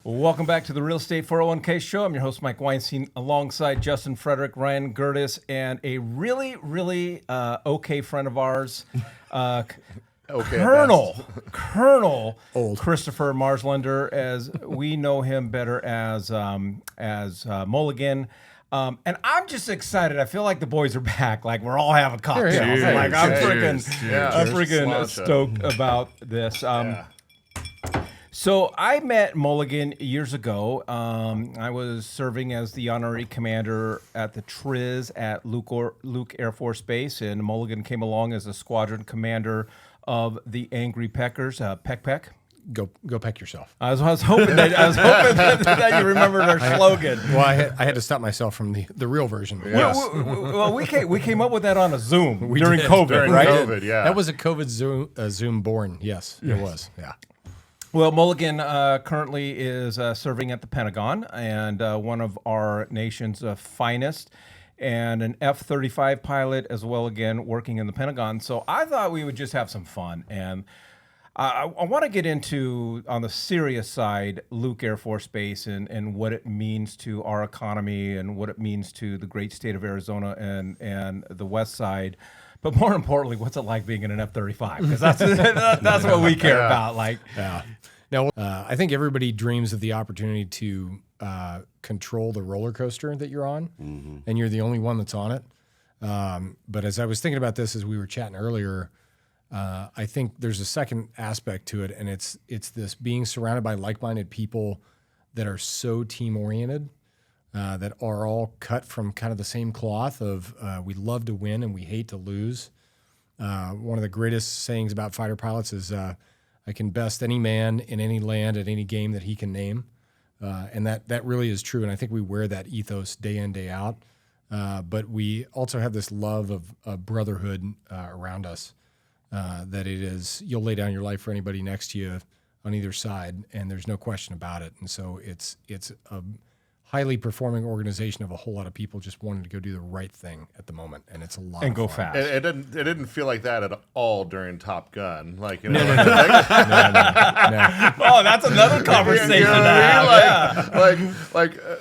Welcome back to the Real Estate 401k Show. I'm your host, Mike Weinstein, alongside Justin Frederick, Ryan Gerdes, and a really okay friend of ours, Colonel Christopher Marslender, as we know him better as Mulligan. And I'm just excited. I feel like the boys are back. Like we're all having cocktails. Like I'm freaking stoked about this. So I met Mulligan years ago. I was serving as the honorary commander at the TRIZ at Luke Air Force Base, and Mulligan came along as a squadron commander of the Angry Peckers, Peck. Go peck yourself. I was hoping that you remembered our slogan. Well, I had to stop myself from the real version. Yes. Well, we came up with that on a Zoom during COVID, right? COVID, yeah. That was a COVID Zoom born. Yes, it was. Yeah. Well, Mulligan currently is serving at the Pentagon and one of our nation's finest, and an F-35 pilot as well, again, working in the Pentagon. So I thought we would just have some fun. And I want to get into, on the serious side, Luke Air Force Base and what it means to our economy and what it means to the great state of Arizona and the West Side. But more importantly, what's it like being in an F-35? Because that's what we care about. Now, I think everybody dreams of the opportunity to control the roller coaster that you're on, and you're the only one that's on it. But as I was thinking about this as we were chatting earlier, I think there's a second aspect to it, and it's this being surrounded by like-minded people that are so team-oriented, that are all cut from kind of the same cloth of we love to win and we hate to lose. One of the greatest sayings about fighter pilots is I can best any man in any land at any game that he can name. And that really is true. And I think we wear that ethos day in, day out. But we also have this love of brotherhood around us, that it is, you'll lay down your life for anybody next to you on either side, and there's no question about it. And so it's a highly performing organization of a whole lot of people just wanting to go do the right thing at the moment, and it's a lot and of go fun. fast. It didn't feel like that at all during Top Gun. Like, you know, No. Oh, that's another conversation you know to what I mean? have.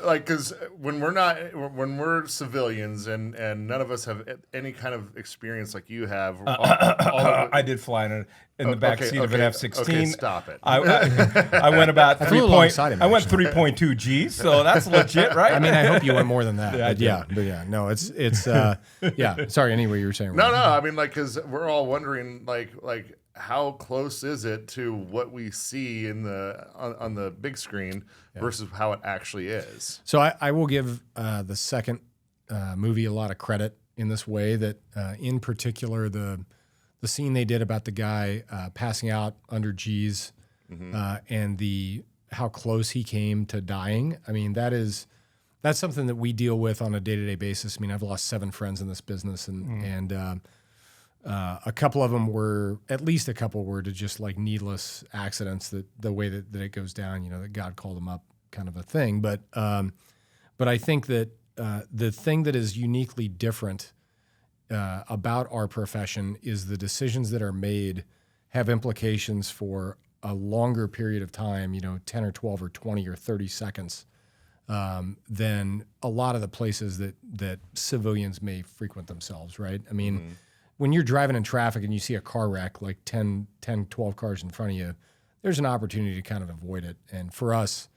Like, because when we're civilians and none of us have any kind of experience like you have. I did fly in the back seat of an F-16. Okay, stop it. I went about flew alongside him, I went actually. 3.2 Gs, so that's legit, right? I mean, I hope you went more than that. Yeah, but yeah, no, it's yeah. Sorry, anyway, you were saying. No. I mean, like, because we're all wondering, like how close is it to what we see in on the big screen versus how it actually is. So I will give the second movie a lot of credit in this way, that in particular the scene they did about the guy passing out under G's and how close he came to dying. I mean, that's something that we deal with on a day-to-day basis. I mean, I've lost 7 friends in this business, and a couple of them were, at least a couple were, to just like needless accidents, that the way that it goes down, you know, that God called them up, kind of a thing. But I think that the thing that is uniquely different about our profession is the decisions that are made have implications for a longer period of time, you know, 10 or 12 or 20 or 30 seconds, than a lot of the places that civilians may frequent themselves, right? I mean, when you're driving in traffic and you see a car wreck, like 10, 12 cars in front of you, there's an opportunity to kind of avoid it. And for us,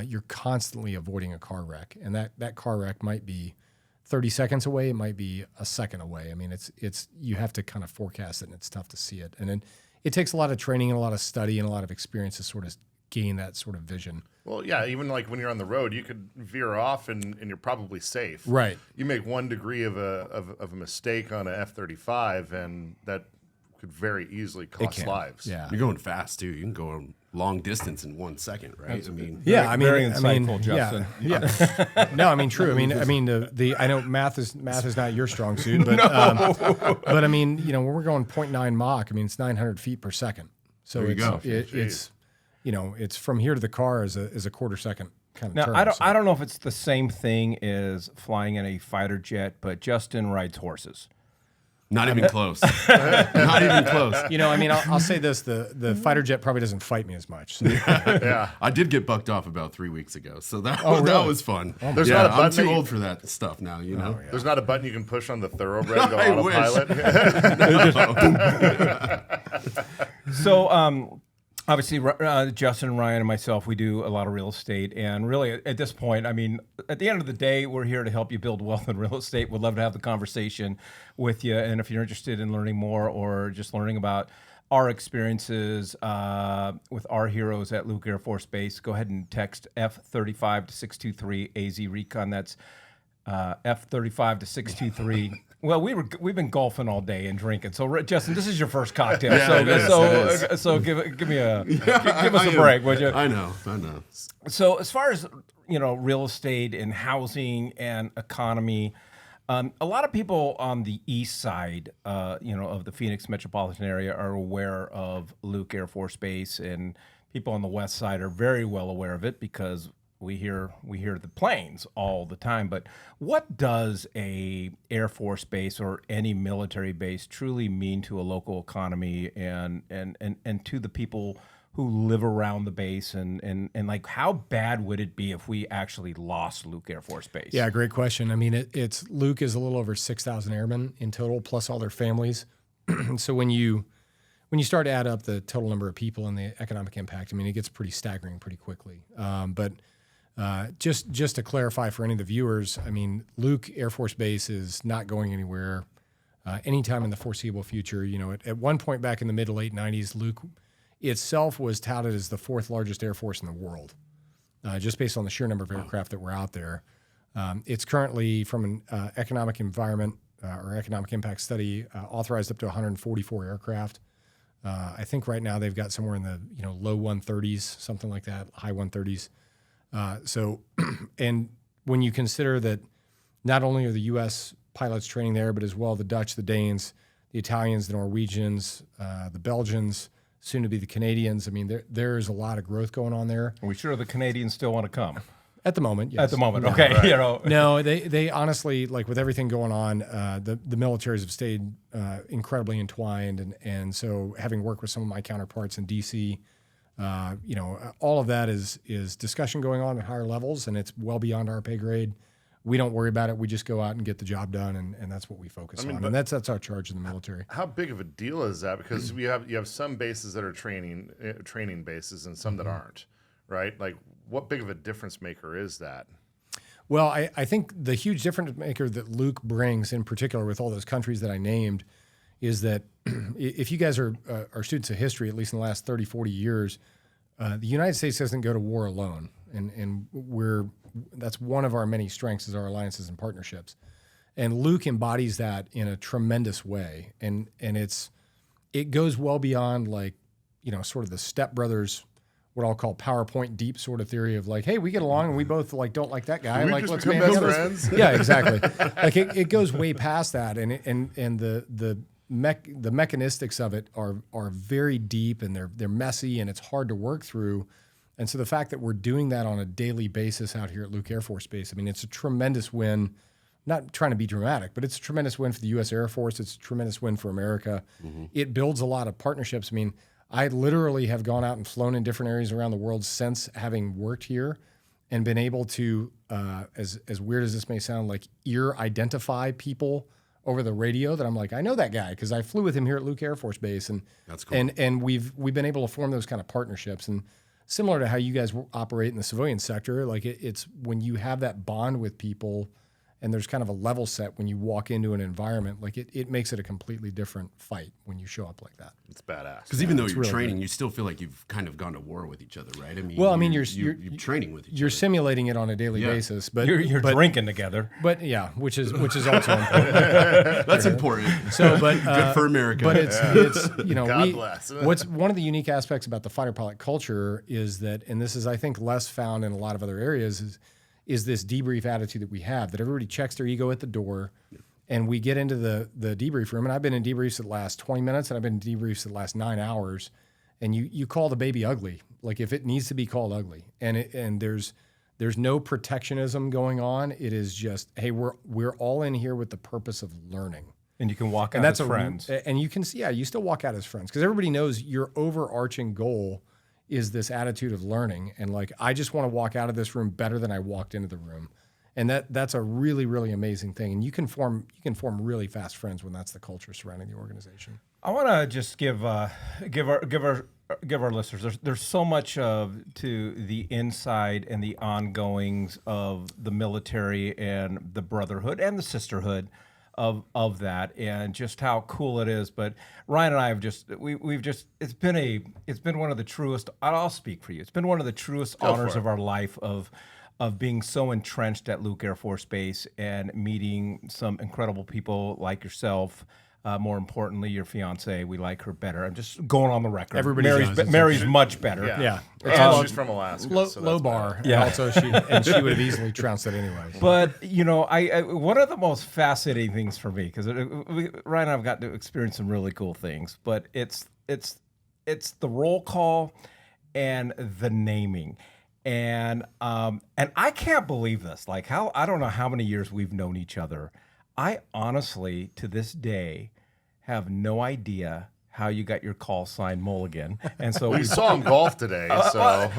you're constantly avoiding a car wreck. And that car wreck might be 30 seconds away. It might be a second away. I mean, it's you have to kind of forecast it, and it's tough to see it. And then it takes a lot of training and a lot of study and a lot of experience to sort of gain that sort of vision. Well, yeah, even like when you're on the road, you could veer off and you're probably safe. Right. You make 1 degree of a mistake on an F-35, and that could very easily cost lives. Yeah. You're going fast too. You can go a long distance in 1 second, right? I mean, very insightful, Justin. Yeah. No, I mean, true. I mean, I know math is not your strong suit, but but I mean, you know, when we're going 0.9 Mach, I mean, it's 900 feet per second. So it's you know, it's from here to the car is a quarter second kind of Now, turn. I don't know if it's the same thing as flying in a fighter jet, but Justin rides horses. Not even close. Not even close. I mean, I'll say this: the fighter jet probably doesn't fight me as much. So. Yeah. I did get bucked off about 3 weeks ago, so that really? was fun. There's not a button I'm too that you- old for that stuff now. You know. There's not a button you can push on the thoroughbred to go I wish. autopilot. So, obviously, Justin, Ryan, and myself, we do a lot of real estate. And really, at this point, I mean, at the end of the day, we're here to help you build wealth in real estate. We'd love to have the conversation with you. And if you're interested in learning more or just learning about our experiences with our heroes at Luke Air Force Base, go ahead and text F35 to 623 AZ Recon. That's F35 to 623. Well, we've been golfing all day and drinking. So, Justin, this is your first cocktail. So give me a give us a break, would you? I know. So, as far as real estate and housing and economy, a lot of people on the east side, of the Phoenix metropolitan area are aware of Luke Air Force Base, and people on the west side are very well aware of it because we hear the planes all the time. But what does a Air Force base or any military base truly mean to a local economy and to the people who live around the base, and like how bad would it be if we actually lost Luke Air Force Base? Yeah, great question. I mean, Luke is a little over 6,000 airmen in total, plus all their families. So when you start to add up the total number of people and the economic impact, I mean, it gets pretty staggering pretty quickly. But just to clarify for any of the viewers, I mean, Luke Air Force Base is not going anywhere anytime in the foreseeable future. At one point back in the mid to late 90s, Luke itself was touted as the 4th largest Air Force in the world, just based on the sheer number of aircraft that were out there. It's currently, from an economic environment or economic impact study, authorized up to 144 aircraft. I think right now they've got somewhere in the low 130s, something like that, high 130s. And when you consider that not only are the U.S. pilots training there, but as well the Dutch, the Danes, the Italians, the Norwegians, the Belgians, soon to be the Canadians. I mean, there's a lot of growth going on there. Are we sure the Canadians still want to come? At the moment, yes. At the moment, No, okay. right. No, they honestly, like with everything going on, the militaries have stayed incredibly entwined, and so having worked with some of my counterparts in D.C., all of that is discussion going on at higher levels, and it's well beyond our pay grade. We don't worry about it. We just go out and get the job done, and that's what we focus on. And that's our charge in the military. How big of a deal is that? Because you have some bases that are training bases and some that aren't, right? Like, what big of a difference maker is that? Well, I think the huge difference maker that Luke brings, in particular with all those countries that I named, is that if you guys are students of history, at least in the last 30, 40 years, the United States doesn't go to war alone. And that's one of our many strengths is our alliances and partnerships. And Luke embodies that in a tremendous way. And it goes well beyond sort of the stepbrothers, what I'll call PowerPoint deep sort of theory of like, hey, we get along and we both don't like that guy. We like, just let's become band best together. friends. Yeah, exactly. Like it goes way past that. And the mechanistics of it are very deep, and they're messy, and it's hard to work through. And so the fact that we're doing that on a daily basis out here at Luke Air Force Base, I mean, it's a tremendous win. Not trying to be dramatic, but it's a tremendous win for the U.S. Air Force. It's a tremendous win for America. Mm-hmm. It builds a lot of partnerships. I mean, I literally have gone out and flown in different areas around the world since having worked here, and been able to, as weird as this may sound, like ear identify people over the radio that I'm like, I know that guy because I flew with him here at Luke Air Force Base, and that's cool. And we've been able to form those kind of partnerships. And similar to how you guys operate in the civilian sector, like it's when you have that bond with people, and there's kind of a level set when you walk into an environment, like it makes it a completely different fight when you show up like that. It's badass. Because even though you're really training, good. you still feel like you've kind of gone to war with each other, right? I mean, Well, I mean, you're training with each other. You're simulating it on a daily basis, but You're drinking together. But yeah, which is also important. That's important. So, but good for America. But it's God bless. What's one of the unique aspects about the fighter pilot culture is that, and this is I think less found in a lot of other areas, is this debrief attitude that we have, that everybody checks their ego at the door, and we get into the debrief room. And I've been in debriefs that last 20 minutes, and I've been in debriefs that last 9 hours. And you call the baby ugly, like if it needs to be called ugly. And there's no protectionism going on. It is just, hey, we're all in here with the purpose of learning. And you can walk out and that's as friends. And you can see, you still walk out as friends because everybody knows your overarching goal is this attitude of learning. And like, I just want to walk out of this room better than I walked into the room. And that's a really, really amazing thing. And you can form really fast friends when that's the culture surrounding the organization. I want to just give our listeners. There's so much to the inside and the ongoings of the military and the brotherhood and the sisterhood of that, and just how cool it is. But Ryan and I have it's been one of the truest. I'll speak for you. It's been one of the truest honors of our life of being so entrenched at Luke Air Force Base and meeting some incredible people like yourself. More importantly, your fiance, we like her better. I'm just going on the record. Mary's much better. Yeah. She's from Alaska. Low bar. Yeah. And also she would have easily trounced it anyway. But I one of the most fascinating things for me, because Ryan and I've got to experience some really cool things, but it's the roll call and the naming. And I can't believe this. Like, I don't know how many years we've known each other. I honestly, to this day, have no idea how you got your call sign Mulligan. And so we saw him golf today. So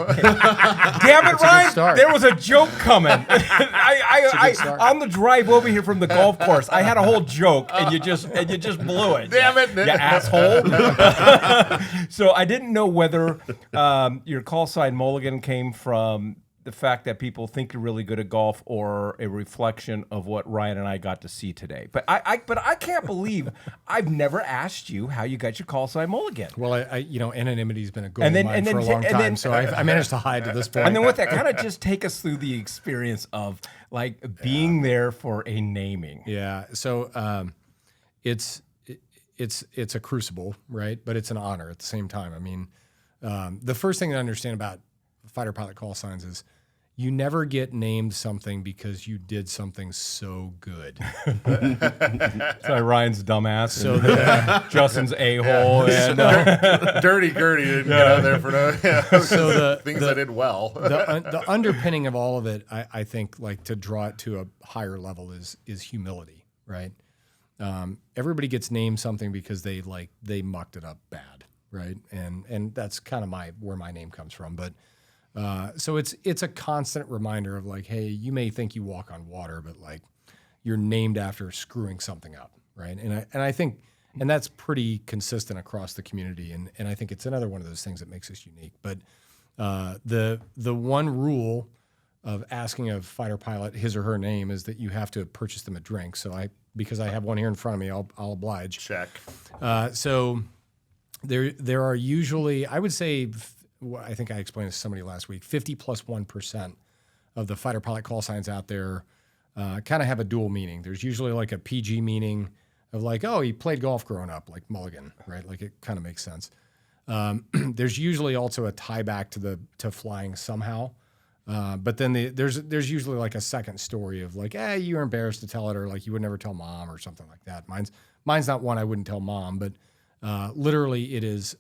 damn it, Ryan! There was a joke coming. I on the drive over here from the golf course, I had a whole joke, and you just blew it. Damn it, you asshole! So I didn't know whether your call sign Mulligan came from the fact that people think you're really good at golf, or a reflection of what Ryan and I got to see today. But I can't believe I've never asked you how you got your call sign Mulligan. Well, anonymity's been a goal of mine for a long time, so I managed to hide to this point. And then with that, kind of just take us through the experience of like being there for a naming. Yeah. So it's a crucible, right? But it's an honor at the same time. I mean, the first thing to understand about fighter pilot call signs is you never get named something because you did something so good. So Ryan's dumbass, so Justin's a-hole, and Dirty Gertie didn't get out there for no. Yeah, so things I did well. The underpinning of all of it, I think, like to draw it to a higher level is humility, right? Everybody gets named something because they mucked it up bad, right? And that's kind of where my name comes from, but. So it's a constant reminder of like, hey, you may think you walk on water, but like you're named after screwing something up, right? And I think, and that's pretty consistent across the community, and I think it's another one of those things that makes us unique. But the one rule of asking a fighter pilot his or her name is that you have to purchase them a drink. So because I have one here in front of me, I'll oblige. Check. So there are usually, I would say. I think I explained this to somebody last week, 50+1% of the fighter pilot call signs out there kind of have a dual meaning. There's usually like a PG meaning of like, oh, he played golf growing up, like Mulligan, right? Like it kind of makes sense. There's usually also a tie back to flying somehow. But then there's usually like a second story of like, you were embarrassed to tell it, or like you would never tell mom or something like that. Mine's not one I wouldn't tell mom, but literally it is.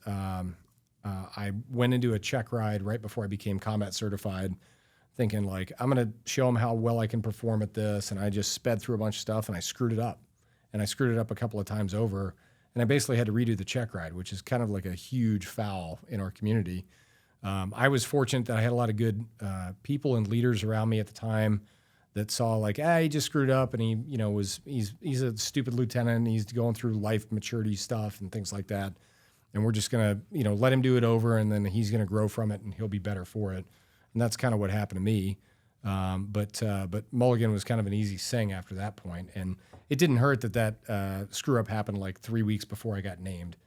I went into a check ride right before I became combat certified, thinking like, I'm going to show them how well I can perform at this. And I just sped through a bunch of stuff and I screwed it up. And I screwed it up a couple of times over. And I basically had to redo the check ride, which is kind of like a huge foul in our community. I was fortunate that I had a lot of good people and leaders around me at the time that saw like, he just screwed up, and he's a stupid lieutenant, and he's going through life maturity stuff and things like that. And we're just going to, let him do it over, and then he's going to grow from it, and he'll be better for it. And that's kind of what happened to me. But Mulligan was kind of an easy sing after that point. And it didn't hurt that screw up happened like 3 weeks before I got named.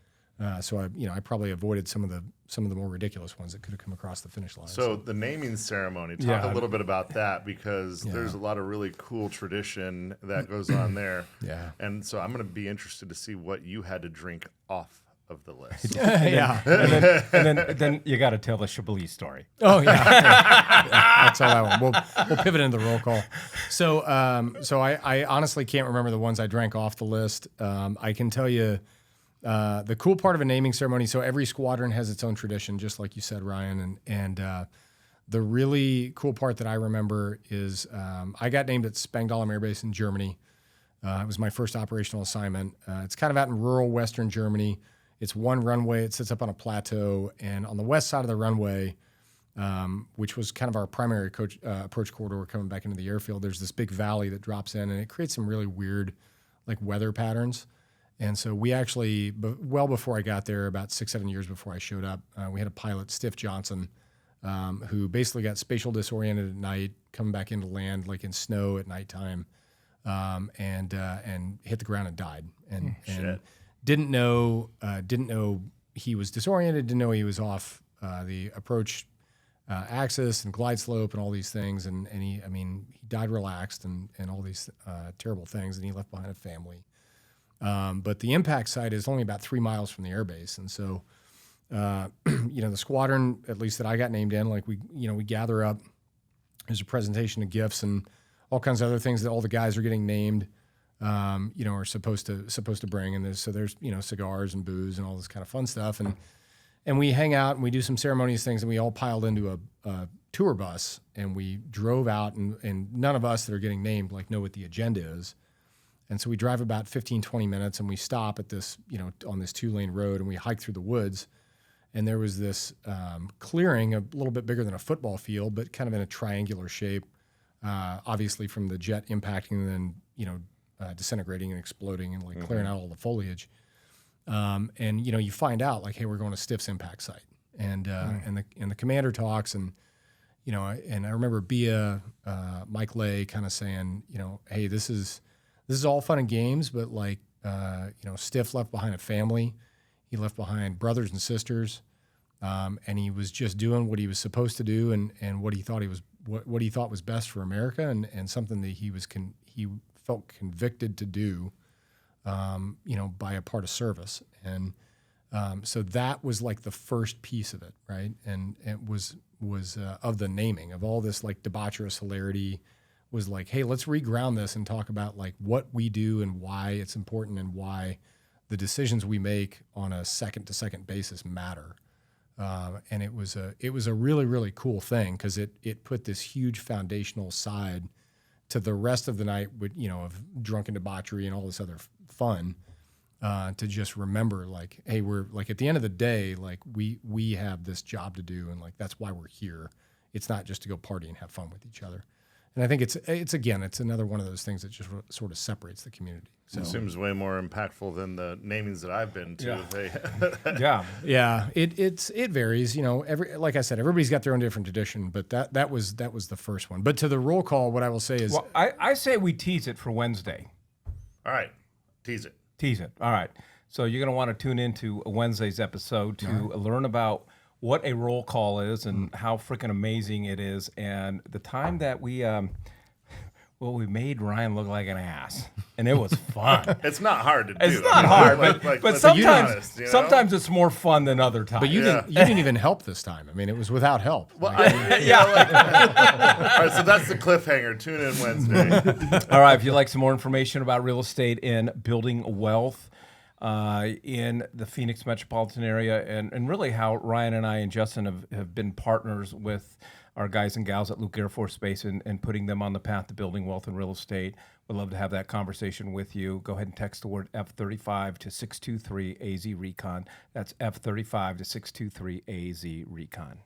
So I probably avoided some of the more ridiculous ones that could have come across the finish line. So the naming ceremony, talk a little bit about that, because there's a lot of really cool tradition that goes on there. Yeah. And so I'm going to be interested to see what you had to drink off of the list. Yeah. and then you got to tell the Chablis story. Oh yeah. That's all that one. We'll pivot into the roll call. So I honestly can't remember the ones I drank off the list. I can tell you the cool part of a naming ceremony. So every squadron has its own tradition, just like you said, Ryan. And the really cool part that I remember is I got named at Spangdahlem Air Base in Germany. It was my first operational assignment. It's kind of out in rural Western Germany. It's one runway. It sits up on a plateau. And on the west side of the runway, which was kind of our primary approach corridor coming back into the airfield, there's this big valley that drops in, and it creates some really weird like weather patterns. And so we actually, well before I got there, about 6-7 years before I showed up, we had a pilot, Stiff Johnson, who basically got spatial disoriented at night, coming back into land like in snow at nighttime, and hit the ground and died. And didn't know he was disoriented, didn't know he was off the approach axis and glide slope and all these things. And he died relaxed and all these terrible things, and he left behind a family. But the impact site is only about 3 miles from the airbase. And so, the squadron, at least that I got named in, like we gather up, there's a presentation of gifts and all kinds of other things that all the guys are getting named, are supposed to bring. And there's cigars and booze and all this kind of fun stuff. And we hang out and we do some ceremonious things, and we all piled into a tour bus, and we drove out, and none of us that are getting named know what the agenda is. And so we drive about 15, 20 minutes, and we stop at this, on this 2-lane road, and we hike through the woods. And there was this clearing, a little bit bigger than a football field, but kind of in a triangular shape, obviously from the jet impacting and then, disintegrating and exploding and clearing out all the foliage. And you find out hey, we're going to Stiff's impact site, and the commander talks, and and I remember Bia, Mike Lay kind of saying, hey, this is all fun and games, but Stiff left behind a family, he left behind brothers and sisters, and he was just doing what he was supposed to do, and what he thought what he thought was best for America, and something that he felt convicted to do. By a part of service. And so that was the first piece of it, right? And it was of the naming of all this debaucherous hilarity was hey, let's reground this and talk about what we do and why it's important and why the decisions we make on a second-to-second basis matter. And it was a really, really cool thing, because it put this huge foundational side to the rest of the night with, of drunken debauchery and all this other fun, to just remember hey, we're at the end of the day, we have this job to do, and that's why we're here. It's not just to go party and have fun with each other. And I think it's another one of those things that just sort of separates the community. So it seems way more impactful than the namings that I've been to. Yeah. Yeah. It varies. Like I said, everybody's got their own different tradition, but that was the first one. But to the roll call, what I will say is, Well, I say we tease it for Wednesday. All right, tease it. All right. So you're going to want to tune into Wednesday's episode to learn about what a roll call is and how freaking amazing it is, and the time that we made Ryan look like an ass, and it was fun. It's not hard to do. It's not hard, but sometimes honest, sometimes it's more fun than other times. but you didn't even help this time. I mean, it was without help. Well, all right, so that's the cliffhanger. Tune in Wednesday. All right, if you'd like some more information about real estate and building wealth in the Phoenix metropolitan area, and really how Ryan and I and Justin have been partners with our guys and gals at Luke Air Force Base and putting them on the path to building wealth in real estate. We'd love to have that conversation with you. Go ahead and text the word F35 to 623 AZ Recon. That's F35 to 623 AZ Recon.